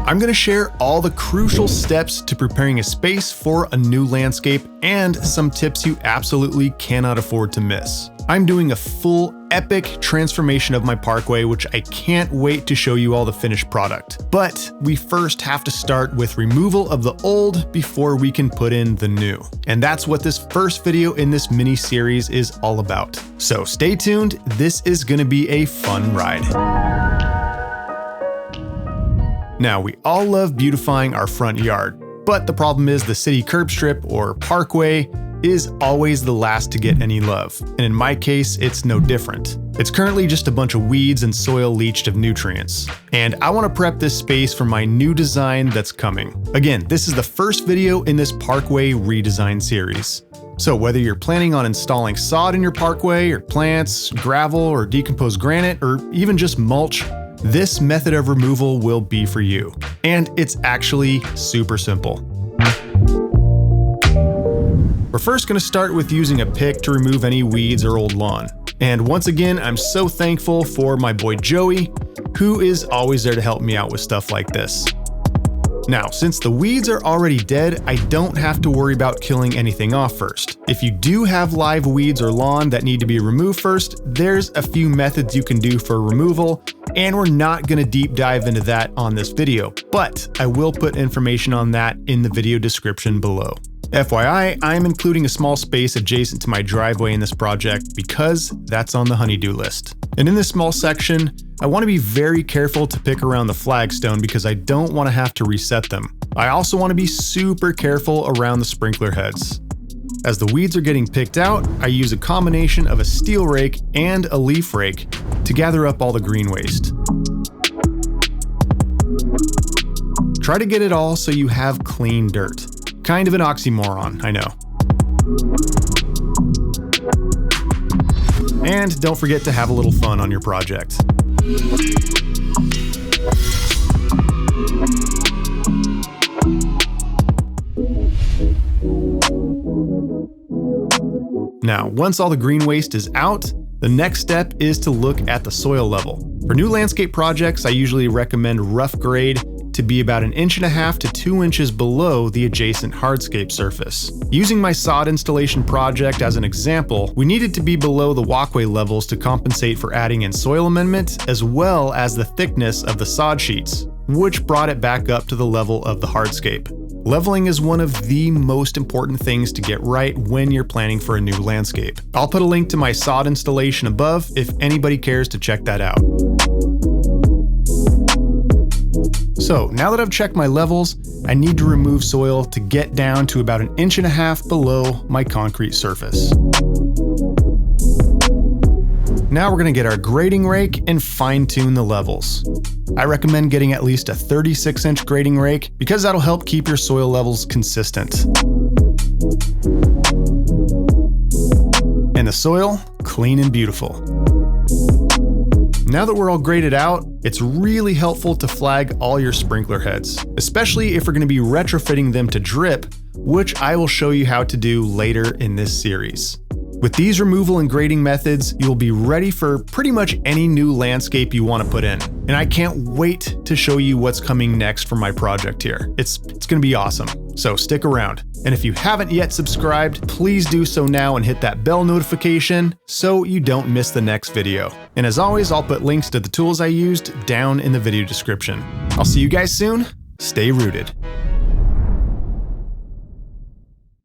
I'm going to share all the crucial steps to preparing a space for a new landscape and some tips you absolutely cannot afford to miss. I'm doing a full epic transformation of my Parkway, which I can't wait to show you all the finished product. But we first have to start with removal of the old before we can put in the new. And that's what this first video in this mini series is all about. So stay tuned, this is going to be a fun ride. Now, we all love beautifying our front yard, but the problem is the city curb strip or parkway is always the last to get any love, and in my case, it's no different. It's currently just a bunch of weeds and soil leached of nutrients, and I want to prep this space for my new design that's coming. Again, this is the first video in this Parkway Redesign series. So whether you're planning on installing sod in your parkway, or plants, gravel, or decomposed granite, or even just mulch, this method of removal will be for you. And it's actually super simple. We're first going to start with using a pick to remove any weeds or old lawn. And once again, I'm so thankful for my boy Joey, who is always there to help me out with stuff like this. Now, since the weeds are already dead, I don't have to worry about killing anything off first. If you do have live weeds or lawn that need to be removed first, there's a few methods you can do for removal, and we're not going to deep dive into that on this video, but I will put information on that in the video description below. FYI, I'm including a small space adjacent to my driveway in this project because that's on the honey-do list. And in this small section, I want to be very careful to pick around the flagstone because I don't want to have to reset them. I also want to be super careful around the sprinkler heads. As the weeds are getting picked out, I use a combination of a steel rake and a leaf rake to gather up all the green waste. Try to get it all so you have clean dirt. Kind of an oxymoron, I know. And don't forget to have a little fun on your project. Now, once all the green waste is out, the next step is to look at the soil level. For new landscape projects, I usually recommend rough grade to be about 1.5 to 2 inches below the adjacent hardscape surface. Using my sod installation project as an example, we needed to be below the walkway levels to compensate for adding in soil amendment as well as the thickness of the sod sheets, which brought it back up to the level of the hardscape. Leveling is one of the most important things to get right when you're planning for a new landscape. I'll put a link to my sod installation above if anybody cares to check that out. So now that I've checked my levels, I need to remove soil to get down to about 1.5 inches below my concrete surface. Now we're going to get our grading rake and fine tune the levels. I recommend getting at least a 36-inch grading rake because that'll help keep your soil levels consistent. And the soil, clean and beautiful. Now that we're all graded out, it's really helpful to flag all your sprinkler heads, especially if we're going to be retrofitting them to drip, which I will show you how to do later in this series. With these removal and grading methods, you'll be ready for pretty much any new landscape you want to put in. And I can't wait to show you what's coming next for my project here. It's going to be awesome. So stick around. And if you haven't yet subscribed, please do so now and hit that bell notification so you don't miss the next video. And as always, I'll put links to the tools I used down in the video description. I'll see you guys soon. Stay rooted.